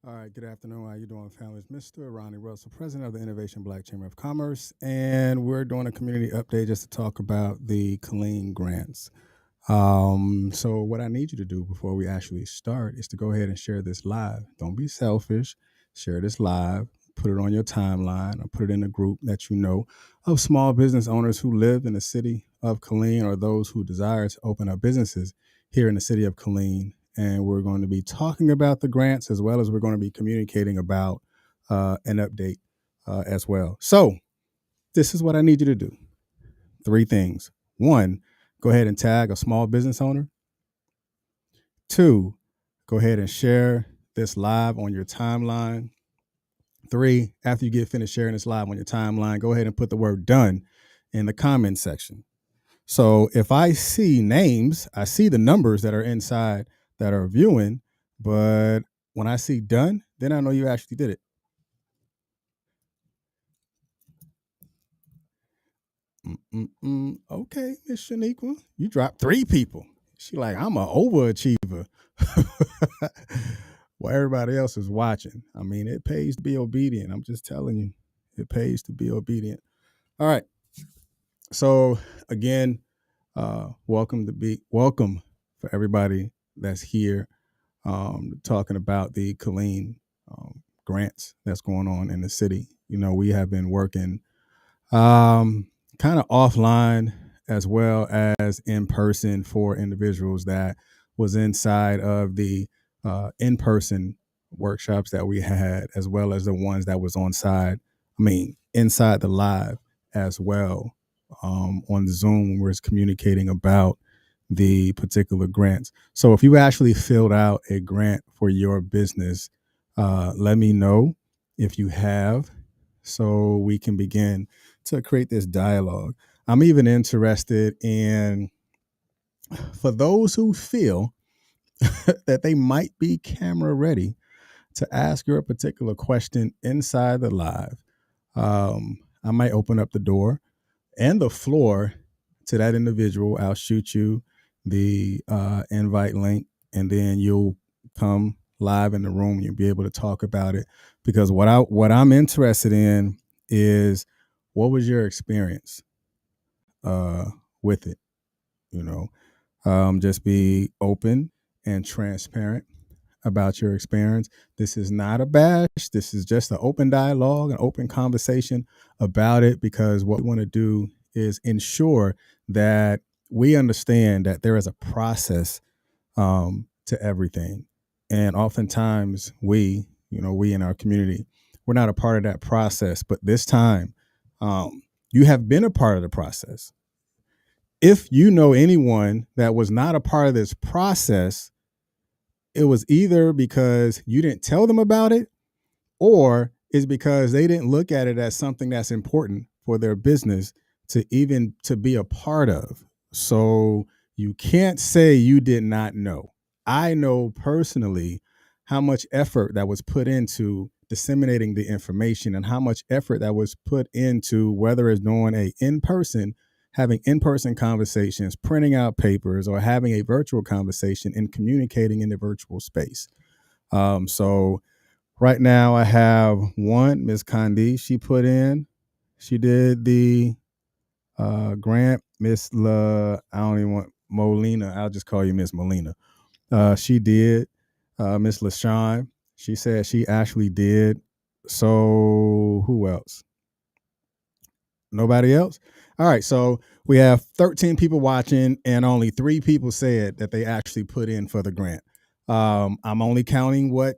All right, good afternoon. How you doing, families? Mr. Ronnie Russell, president of the Innovation Black Chamber of Commerce, and we're doing a community update just to talk about the Killeen grants. So what I need you to do before we actually start is to go ahead and share this live. Don't be selfish. Share this live. Put it on your timeline or put it in a group that you know of small business owners who live in the city of Killeen or those who desire to open up businesses here in the city of Killeen. And we're going to be talking about the grants as well as we're going to be communicating about an update as well. So this is what I need you to do. 3 things. 1, go ahead and tag a small business owner. 2, go ahead and share this live on your timeline. 3, after you get finished sharing this live on your timeline, go ahead and put the word done in the comment section. So if I see names, I see the numbers that are inside that are viewing, but when I see done, then I know you actually did it. Okay, Miss Shaniqua, you dropped 3 people. She like, I'm an overachiever. Well, everybody else is watching. I mean, it pays to be obedient. I'm just telling you, it pays to be obedient. All right. So again, welcome for everybody that's here talking about the Killeen grants that's going on in the city. You know, we have been working kind of offline as well as in person for individuals that was inside of the in-person workshops that we had, as well as the ones that was inside the live as well on the Zoom when we're communicating about the particular grants. So if you actually filled out a grant for your business, let me know if you have, so we can begin to create this dialogue. I'm even interested in, for those who feel that they might be camera ready, to ask your particular question inside the live. I might open up the door and the floor to that individual. I'll shoot you the invite link, and then you'll come live in the room and you'll be able to talk about it. Because what I'm interested in is, what was your experience with it? You know, just be open and transparent about your experience. This is not a bash. This is just an open dialogue, an open conversation about it, because what we want to do is ensure that we understand that there is a process to everything. And oftentimes we in our community, we're not a part of that process. But this time, you have been a part of the process. If you know anyone that was not a part of this process, it was either because you didn't tell them about it, or it's because they didn't look at it as something that's important for their business to be a part of. So you can't say you did not know. I know personally how much effort that was put into disseminating the information, and how much effort that was put into, whether it's doing having in-person conversations, printing out papers, or having a virtual conversation and communicating in the virtual space. So right now I have one, Ms. Condi. She did the grant. I don't even want Molina. I'll just call you Miss Molina. She did. Miss LaShawn, she said she actually did. So who else? Nobody else? All right, so we have 13 people watching, and only 3 people said that they actually put in for the grant. I'm only counting what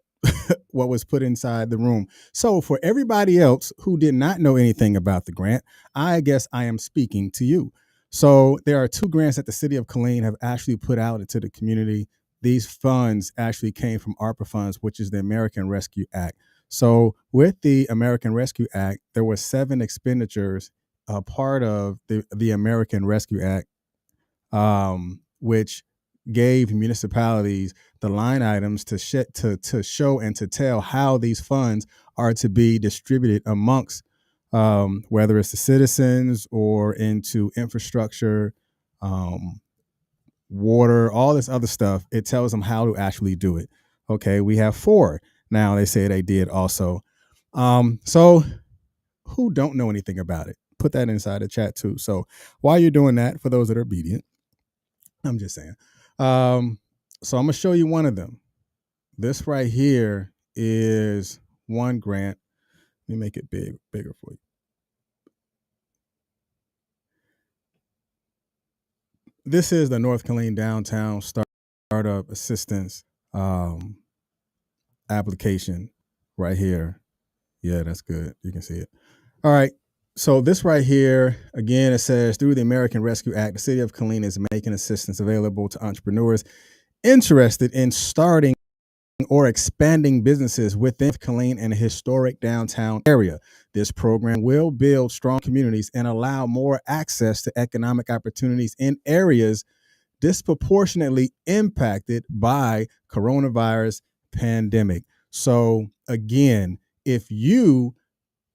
was put inside the room. So for everybody else who did not know anything about the grant, I guess I am speaking to you. So there are 2 grants that the city of Killeen have actually put out into the community. These funds actually came from ARPA funds, which is the American Rescue Act. So with the American Rescue Act, there were 7 expenditures a part of the American Rescue Act, which gave municipalities the line items to show and to tell how these funds are to be distributed amongst, whether it's the citizens or into infrastructure, water, all this other stuff. It tells them how to actually do it. Okay, we have 4 Now they say they did also. So who don't know anything about it? Put that inside the chat too. So while you're doing that, for those that are obedient, I'm just saying. So I'm gonna show you one of them. This right here is one grant. Let me make it bigger for you. This is the North Killeen Downtown Startup Assistance application right here. Yeah, that's good. You can see it. All right. So this right here, again, it says through the American Rescue Act, the city of Killeen is making assistance available to entrepreneurs interested in starting or expanding businesses within Killeen and a historic downtown area. This program will build strong communities and allow more access to economic opportunities in areas disproportionately impacted by coronavirus pandemic. So again, if you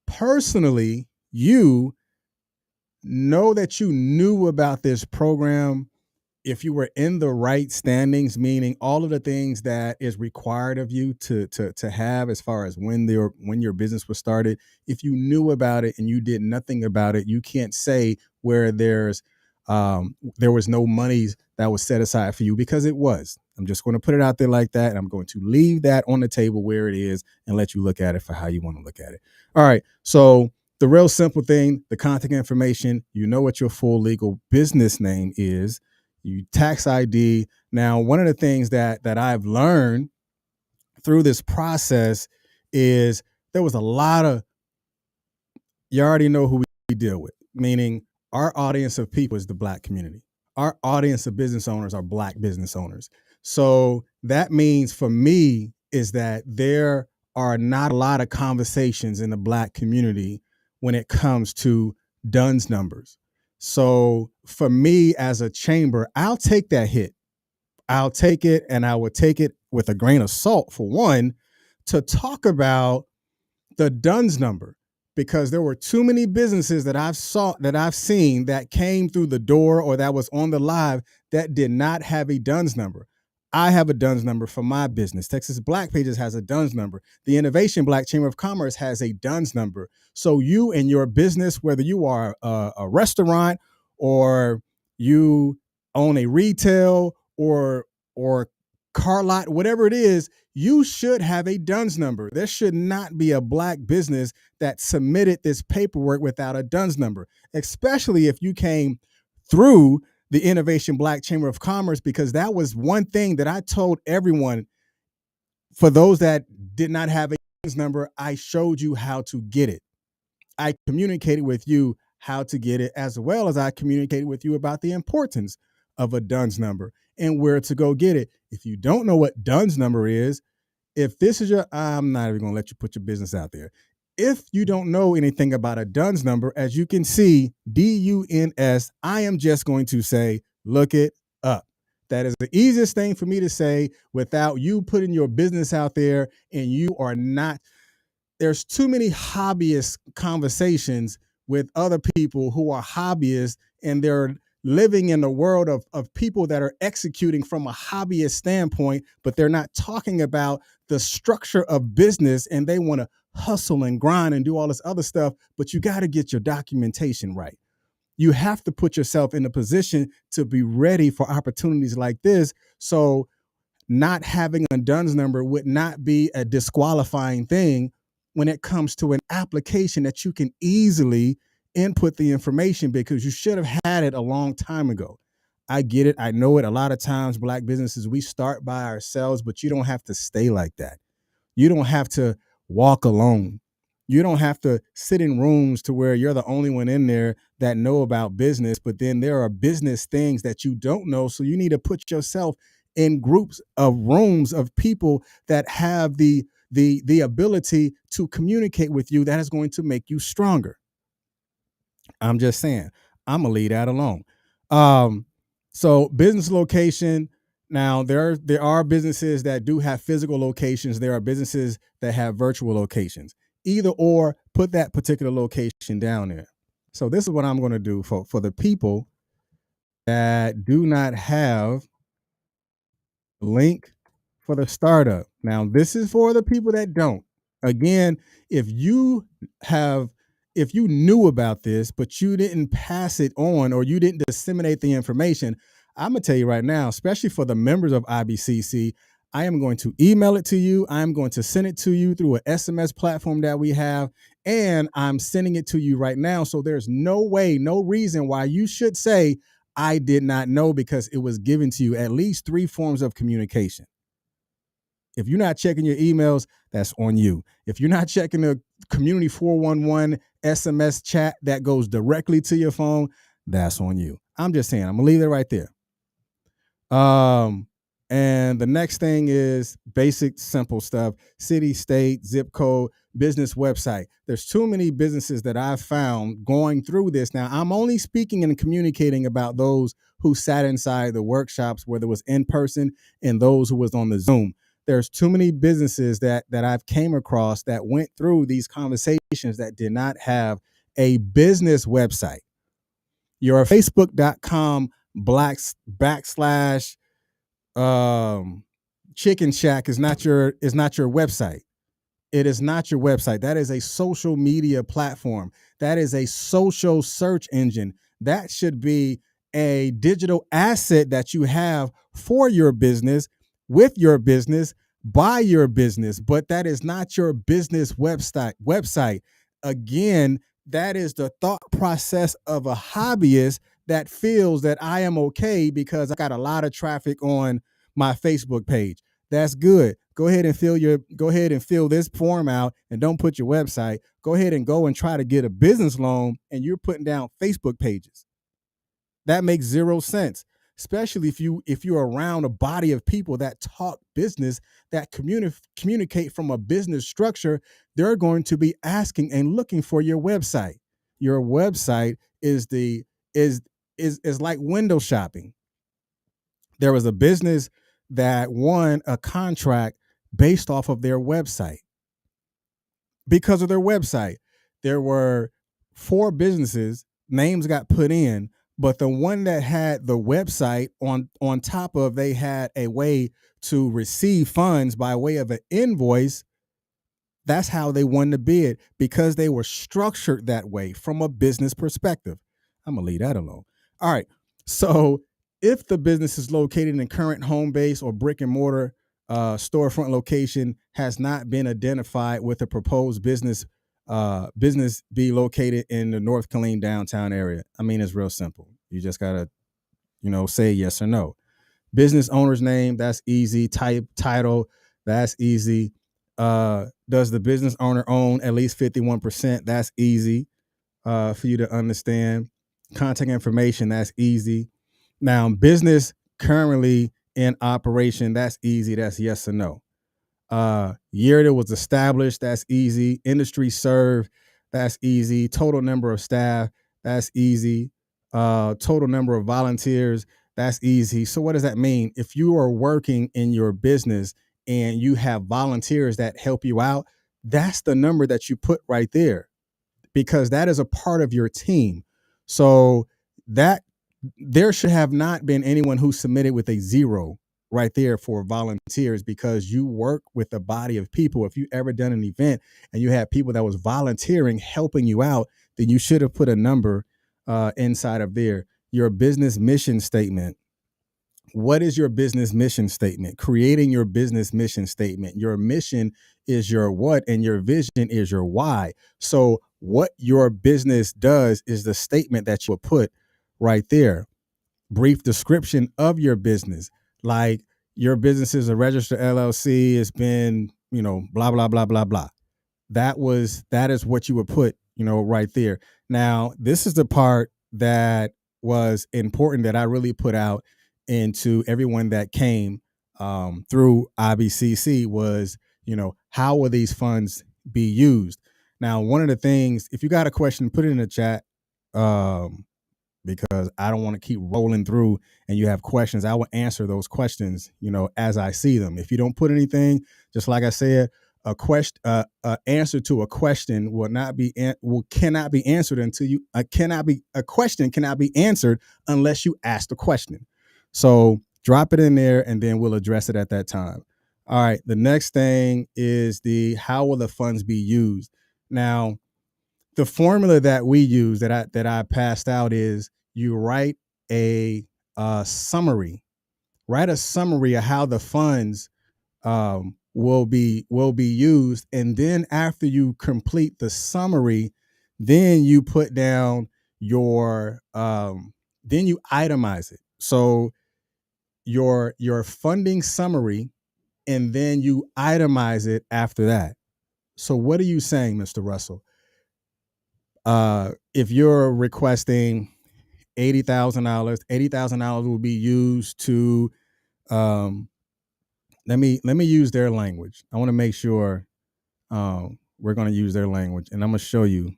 personally, you know that you knew about this program, if you were in the right standings, meaning all of the things that is required of you to have as far as when your business was started, if you knew about it and you did nothing about it, you can't say where there was no monies that was set aside for you, because it was. I'm just going to put it out there like that, and I'm going to leave that on the table where it is and let you look at it for how you want to look at it. All right, so the real simple thing, the contact information, you know what your full legal business name is, you tax ID. Now, one of the things that I've learned through this process is there was a lot of, you already know who we deal with, meaning our audience of people is the Black community. Our audience of business owners are Black business owners. So that means for me is that there are not a lot of conversations in the Black community when it comes to DUNS numbers. So for me as a chamber, I'll take that hit. I'll take it, and I would take it with a grain of salt, for one, to talk about the DUNS number, because there were too many businesses that I've seen that came through the door or that was on the live that did not have a DUNS number. I have a DUNS number for my business. Texas Black Pages has a DUNS number. The Innovation Black Chamber of Commerce has a DUNS number. So you and your business, whether you are a restaurant or you own a retail or car lot, whatever it is, you should have a DUNS number. There should not be a Black business that submitted this paperwork without a DUNS number, especially if you came through the Innovation Black Chamber of Commerce, because that was one thing that I told everyone. For those that did not have a DUNS number, I showed you how to get it. I communicated with you how to get it, as well as I communicated with you about the importance of a DUNS number and where to go get it. If you don't know what DUNS number is, if this is I'm not even going to let you put your business out there. If you don't know anything about a DUNS number, as you can see, DUNS, I am just going to say, look it up. That is the easiest thing for me to say without you putting your business out there, and you are not. There's too many hobbyist conversations with other people who are hobbyists, and they're living in the world of people that are executing from a hobbyist standpoint, but they're not talking about the structure of business, and they want to hustle and grind and do all this other stuff, but you got to get your documentation right. You have to put yourself in a position to be ready for opportunities like this. So not having a DUNS number would not be a disqualifying thing when it comes to an application that you can easily input the information, because you should have had it a long time ago. I get it. I know it. A lot of times Black businesses, we start by ourselves, but you don't have to stay like that. You don't have to walk alone. You don't have to sit in rooms to where you're the only one in there that know about business, but then there are business things that you don't know. So you need to put yourself in groups of rooms of people that have the ability to communicate with you, that is going to make you stronger. I'm just saying, I'm gonna leave that alone. So business location. Now there are businesses that do have physical locations. There are businesses that have virtual locations. Either or, put that particular location down there. So this is what I'm going to do for the people that do not have link for the startup. Now, this is for the people that don't. Again, if you have if you knew about this but you didn't pass it on or you didn't disseminate the information, I'm gonna tell you right now, especially for the members of IBCC, I am going to email it to you. I'm going to send it to you through an SMS platform that we have, and I'm sending it to you right now. So there's no way, no reason why you should say I did not know, because it was given to you. At least 3 forms of communication. If you're not checking your emails, that's on you. If you're not checking the community 411 SMS chat that goes directly to your phone, that's on you. I'm just saying, I'm gonna leave it right there. And the next thing is basic, simple stuff: city, state, zip code, business website. There's too many businesses that I've found going through this. Now, I'm only speaking and communicating about those who sat inside the workshops, whether it was in person and those who was on the Zoom. There's too many businesses that I've came across that went through these conversations that did not have a business website. Your Facebook.com backslash Chicken Shack is not your website. It is not your website. That is a social media platform. That is a social search engine. That should be a digital asset that you have for your business, with your business, by your business, but that is not your business website. Again, that is the thought process of a hobbyist that feels that I am okay because I got a lot of traffic on my Facebook page. That's good. Go ahead and fill this form out and don't put your website. Go ahead and go and try to get a business loan and you're putting down Facebook pages. That makes zero sense, especially if you're around a body of people that talk business, that communicate from a business structure. They're going to be asking and looking for your website. Your website is like window shopping. There was a business that won a contract based off of their website. Because of their website, there were 4 businesses, names got put in, but the one that had the website on top of, they had a way to receive funds by way of an invoice. That's how they won the bid, because they were structured that way from a business perspective. I'm gonna leave that alone. All right. So if the business is located in current home base or brick and mortar storefront location has not been identified with a proposed business be located in the North Killeen downtown area. I mean, it's real simple. You just gotta, say yes or no. Business owner's name, that's easy. Title, that's easy. Does the business owner own at least 51%? That's easy for you to understand. Contact information, that's easy. Now, business currently in operation, that's easy. That's yes or no. Year that was established, that's easy. Industry served, that's easy. Total number of staff, that's easy. Total number of volunteers, that's easy. So what does that mean? If you are working in your business and you have volunteers that help you out, that's the number that you put right there, because that is a part of your team. So that there should have not been anyone who submitted with a 0 right there for volunteers, because you work with a body of people. If you ever done an event and you had people that was volunteering, helping you out, then you should have put a number inside of there. Your business mission statement. What is your business mission statement? Creating your business mission statement. Your mission is your what, and your vision is your why. So what your business does is the statement that you'll put right there. Brief description of your business, like your business is a registered LLC. It's been, blah, blah, blah, blah, blah. That is what you would put, right there. Now, this is the part that was important that I really put out into everyone that came through IBCC was, how will these funds be used? Now, one of the things, if you got a question, put it in the chat. Because I don't want to keep rolling through and you have questions. I will answer those questions, as I see them. If you don't put anything, just like I said, a answer to a question cannot be answered until a question cannot be answered unless you ask the question. So drop it in there and then we'll address it at that time. All right. The next thing is the how will the funds be used? Now, the formula that we use that I passed out is you write a summary. Write a summary of how the funds will be used, and then after you complete the summary, then you put down your then you itemize it. So your funding summary, and then you itemize it after that. So what are you saying, Mr. Russell? If you're requesting $80,000 will be used to let me use their language. I want to make sure we're going to use their language, and I'm going to show you.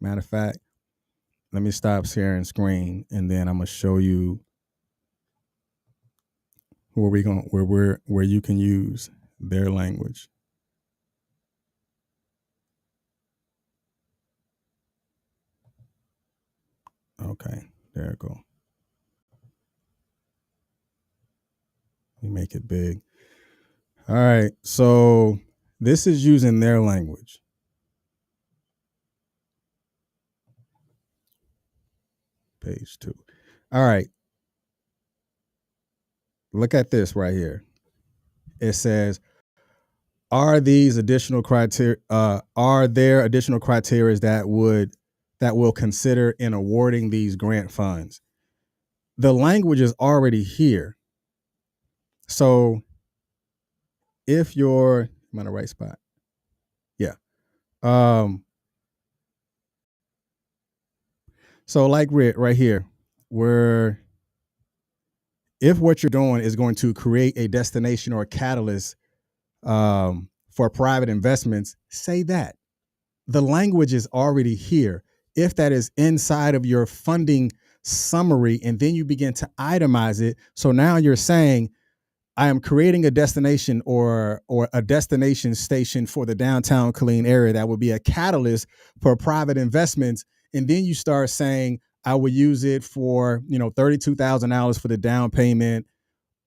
Matter of fact, let me stop sharing screen, and then I'm going to show you where you can use their language. Okay, there we go. Let me make it big. All right, so this is using their language. Page 2. All right, look at this right here. It says, are these additional criteria? Are there additional criteria that will consider in awarding these grant funds? The language is already here. So if you're, I'm on the right spot. Yeah. So like right here, where if what you're doing is going to create a destination or a catalyst for private investments, say that. The language is already here. If that is inside of your funding summary, and then you begin to itemize it. So now you're saying, I am creating a destination or a destination station for the downtown Killeen area that will be a catalyst for private investments. And then you start saying, I will use it for, $32,000 for the down payment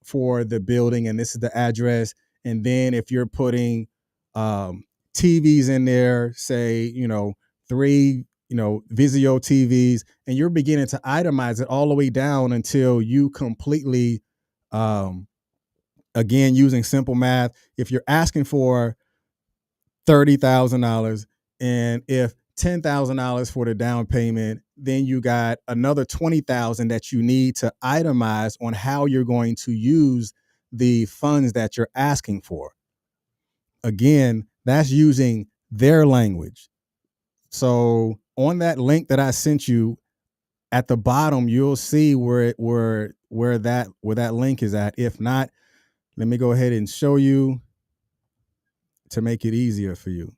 for the building, and this is the address. And then if you're putting TVs in there, say, 3, Vizio TVs, and you're beginning to itemize it all the way down until you completely, again, using simple math, if you're asking for $30,000, and if $10,000 for the down payment, then you got another $20,000 that you need to itemize on how you're going to use the funds that you're asking for. Again, that's using their language. So on that link that I sent you, at the bottom, you'll see where that link is at. If not, let me go ahead and show you to make it easier for you.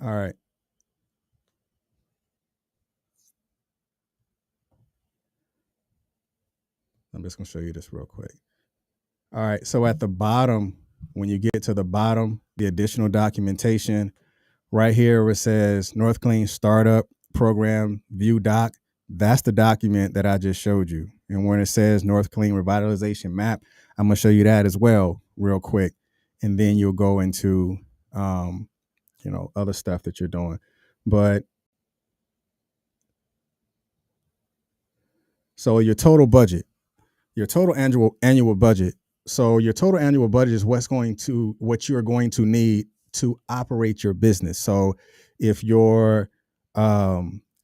All right. I'm just going to show you this real quick. All right. So at the bottom, when you get to the bottom, the additional documentation right here where it says North Killeen Startup Program View Doc, that's the document that I just showed you. And when it says North Killeen Revitalization Map, I'm going to show you that as well real quick. And then you'll go into, other stuff that you're doing. But so your total budget, your total annual budget. So your total annual budget is what you're going to need to operate your business. So if your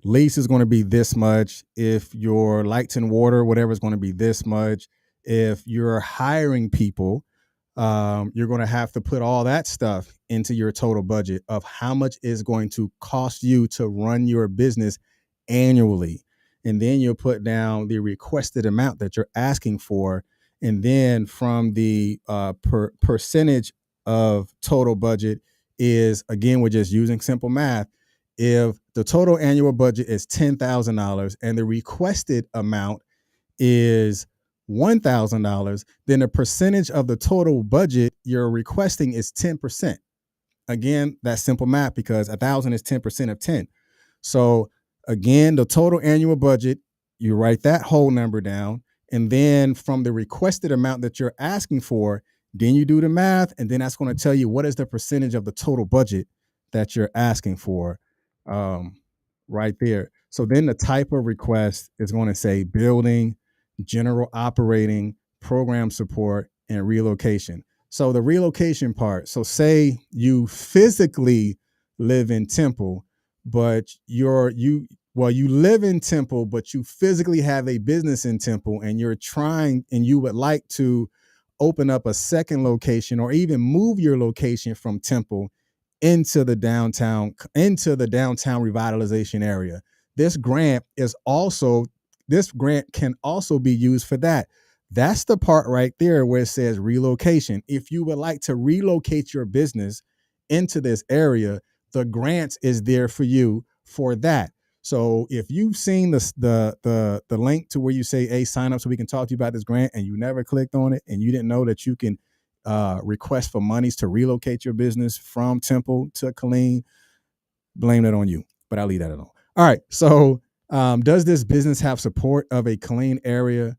lease is going to be this much, if your lights and water, whatever, is going to be this much, if you're hiring people, you're going to have to put all that stuff into your total budget of how much is going to cost you to run your business annually. And then you'll put down the requested amount that you're asking for. And then from the percentage of total budget is, again, we're just using simple math. If the total annual budget is $10,000 and the requested amount is $1,000, then the percentage of the total budget you're requesting is 10%. Again, that's simple math because 1,000 is 10% of 10. So again, the total annual budget, you write that whole number down, and then from the requested amount that you're asking for, then you do the math, and then that's going to tell you what is the percentage of the total budget that you're asking for, right there. So then the type of request is going to say building, general operating, program support, and relocation. So the relocation part, so say you physically live in Temple, but you live in Temple, but you physically have a business in Temple, and you would like to open up a second location or even move your location from Temple into the downtown revitalization area. This grant can also be used for that. That's the part right there where it says relocation. If you would like to relocate your business into this area, the grant is there for you for that. So if you've seen the link to where you say, hey, sign up so we can talk to you about this grant, and you never clicked on it and you didn't know that you can request for monies to relocate your business from Temple to Killeen, blame it on you, but I'll leave that alone. All right. So does this business have support of a Killeen area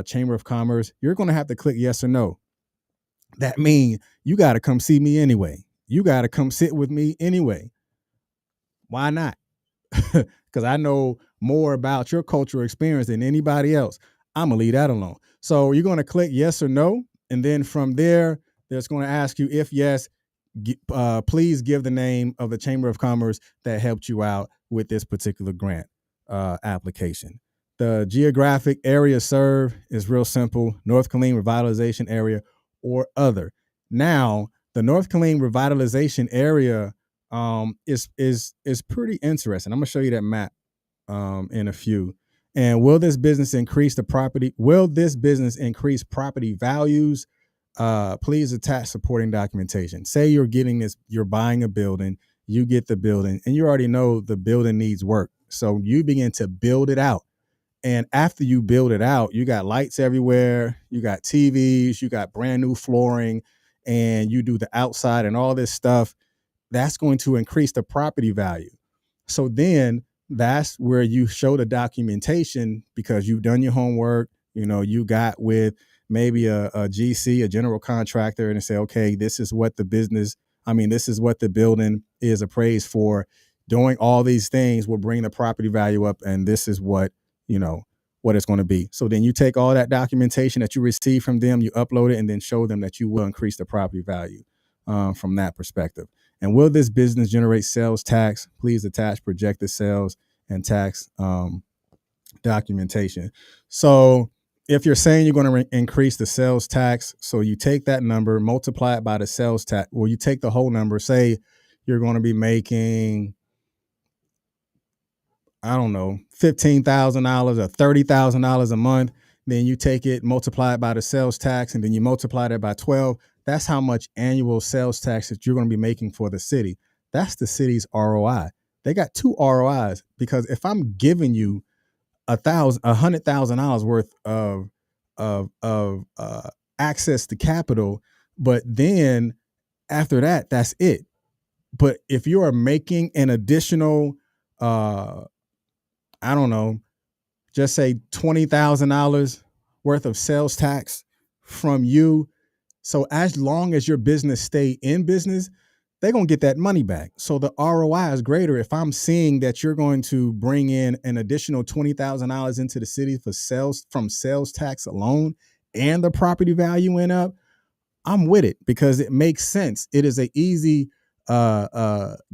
Chamber of Commerce? You're going to have to click yes or no. That means you got to come see me anyway. You got to come sit with me anyway. Why not? Because I know more about your cultural experience than anybody else. I'm going to leave that alone. So you're going to click yes or no. And then from there, there's going to ask you if yes, please give the name of the Chamber of Commerce that helped you out with this particular grant application. The geographic area served is real simple: North Killeen Revitalization Area or other. Now, the North Killeen Revitalization Area is pretty interesting. I'm gonna show you that map in a few. And will this business increase property values? Please attach supporting documentation. Say you're buying a building, you get the building, and you already know the building needs work. So you begin to build it out. And after you build it out, you got lights everywhere, you got TVs, you got brand new flooring, and you do the outside and all this stuff. That's going to increase the property value. So then that's where you show the documentation because you've done your homework. You got with maybe a GC, a general contractor, and say, okay, this is what the building is appraised for. Doing all these things will bring the property value up, and this is what it's going to be. So then you take all that documentation that you receive from them, you upload it, and then show them that you will increase the property value from that perspective. And will this business generate sales tax? Please attach projected sales and tax documentation. So if you're saying you're going to increase the sales tax, so you take that number, multiply it by the sales tax. Well, you take the whole number, say you're going to be making, I don't know, $15,000 or $30,000 a month. Then you take it, multiply it by the sales tax, and then you multiply that by 12. That's how much annual sales tax that you're going to be making for the city. That's the city's ROI. They got two ROIs, because if I'm giving you $100,000 worth of access to capital, but then after that, that's it. But if you are making an additional, I don't know, just say $20,000 worth of sales tax from you. So as long as your business stay in business, they're going to get that money back. So the ROI is greater if I'm seeing that you're going to bring in an additional $20,000 into the city from sales tax alone, and the property value went up. I'm with it because it makes sense. It is an easy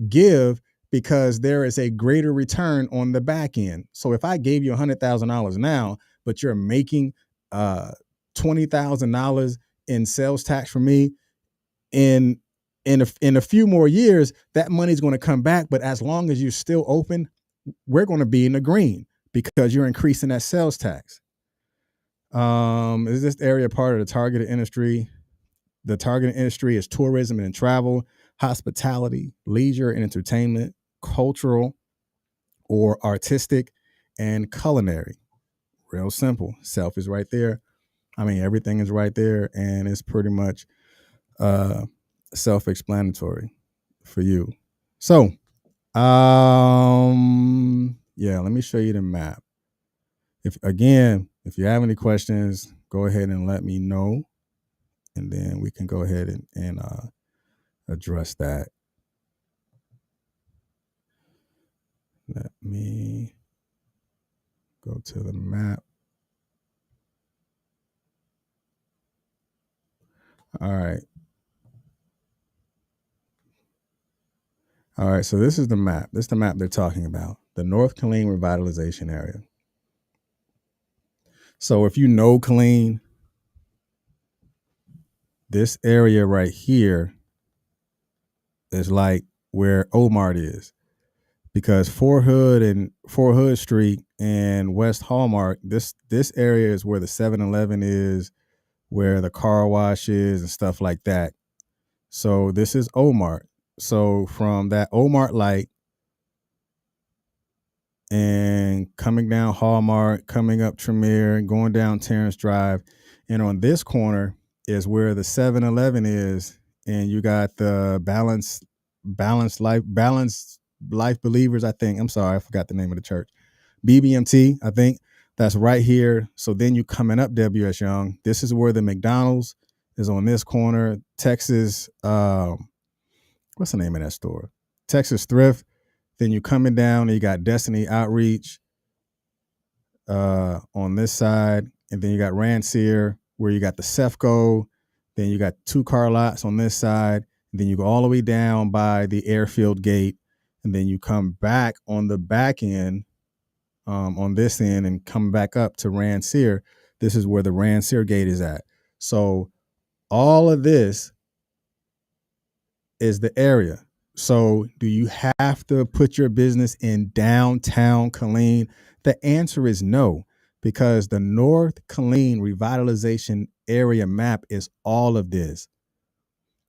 give, because there is a greater return on the back end. So if I gave you $100,000 now, but you're making $20,000 in sales tax for me, in a few more years, that money's going to come back. But as long as you're still open, we're going to be in the green because you're increasing that sales tax. Is this area part of the targeted industry? The targeted industry is tourism and travel, hospitality, leisure and entertainment, cultural or artistic, and culinary. Real simple. Self is right there. I mean, everything is right there, and it's pretty much uh, self-explanatory for you. So, yeah, let me show you the map. If you have any questions, go ahead and let me know, and then we can go ahead and address that. Let me go to the map. All right. All right, so this is the map. This is the map they're talking about, the North Killeen Revitalization Area. So if you know Killeen, this area right here is like where Omart is, because Fort Hood Street and West Hallmark, this area is where the 7-Eleven is, where the car wash is and stuff like that. So this is Omart. So from that Omart light and coming down Hallmark, coming up Tremere, going down Terrence Drive, and on this corner is where the 7-Eleven is, and you got the balanced life believers, I think. I'm sorry, I forgot the name of the church. BBMT, I think. That's right here. So then you coming up WS Young. This is where the McDonald's is, on this corner. Texas, what's the name of that store? Texas Thrift. Then you coming down and you got Destiny Outreach on this side. And then you got Rancier, where you got the Cefco. Then you got 2 car lots on this side. And then you go all the way down by the airfield gate. And then you come back on the back end, on this end, and come back up to Rancier. This is where the Rancier gate is at. So all of this is the area. So do you have to put your business in downtown Killeen? The answer is no, because the North Killeen Revitalization Area map is all of this.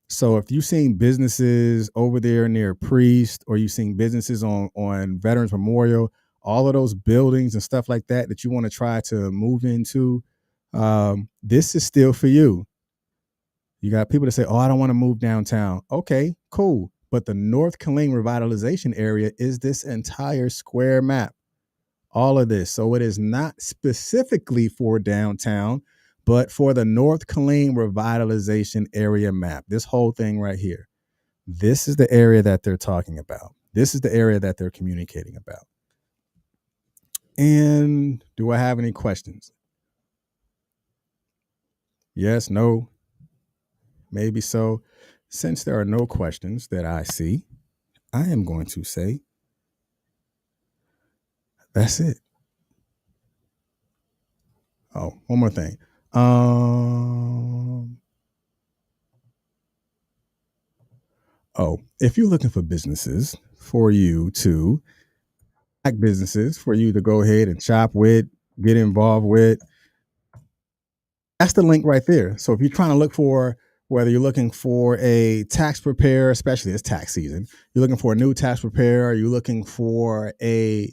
So if you've seen businesses over there near Priest, or you've seen businesses on Veterans Memorial, all of those buildings and stuff like that you want to try to move into, this is still for you. You got people that say, oh, I don't want to move downtown. Okay, cool. But the North Killeen Revitalization Area is this entire square map, all of this. So it is not specifically for downtown, but for the North Killeen Revitalization Area map. This whole thing right here. This is the area that they're talking about. This is the area that they're communicating about. And do I have any questions? Yes, no, maybe so. Since there are no questions that I see, I am going to say that's it. Oh, one more thing. If you're looking for businesses for you to go ahead and shop with, get involved with, that's the link right there. So if you're trying to look for, whether you're looking for a tax preparer, especially it's tax season, you're looking for a new tax preparer, you're looking for a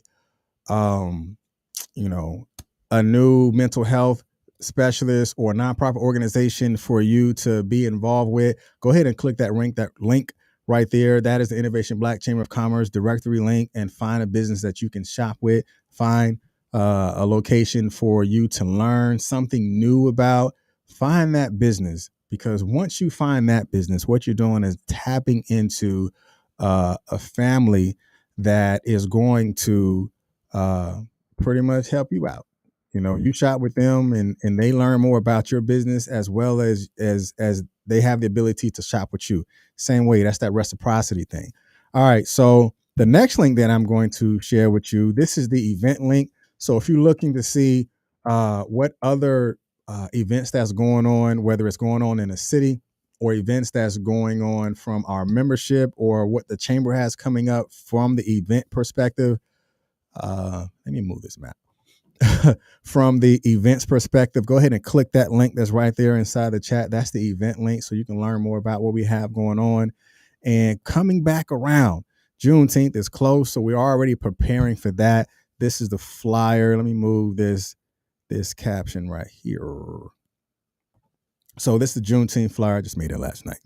a new mental health specialist or a nonprofit organization for you to be involved with, go ahead and click that link right there. That is the Innovation Black Chamber of Commerce directory link, and find a business that you can shop with. Find a location for you to learn something new about. Find that business, because once you find that business, what you're doing is tapping into a family that is going to pretty much help you out. You shop with them, and they learn more about your business, as well as they have the ability to shop with you. Same way, that's that reciprocity thing. All right, so the next link that I'm going to share with you, this is the event link. So if you're looking to see what other events that's going on, whether it's going on in a city or events that's going on from our membership, or what the chamber has coming up from the event perspective, let me move this map. From the events perspective, go ahead and click that link that's right there inside the chat. That's the event link, so you can learn more about what we have going on. And coming back around, Juneteenth is close, so we're already preparing for that. This is the flyer. Let me move this caption right here. So this is the Juneteenth flyer. I just made it last night.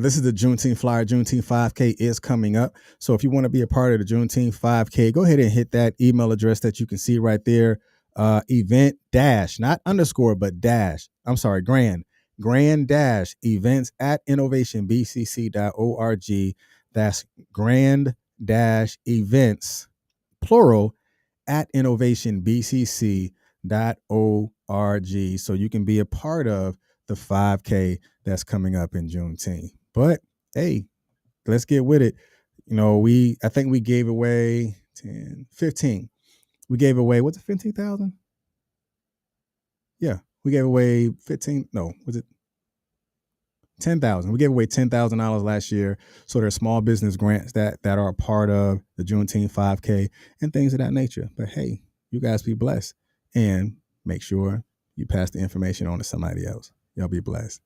This is the Juneteenth flyer. Juneteenth 5K is coming up. So if you want to be a part of the Juneteenth 5K, go ahead and hit that email address that you can see right there. Event dash, not underscore, but dash. I'm sorry, grand dash events at innovationbcc.org. That's grand dash events, plural, at innovationbcc.org. So you can be a part of the 5K that's coming up in Juneteenth. But hey, let's get with it. You know, I think we gave away 10, 15. We gave away, what's it, 15,000? Yeah, we gave away 15. No, was it 10,000? We gave away $10,000 last year. So there's small business grants that are a part of the Juneteenth 5K and things of that nature. But hey, you guys be blessed and make sure you pass the information on to somebody else. Y'all be blessed.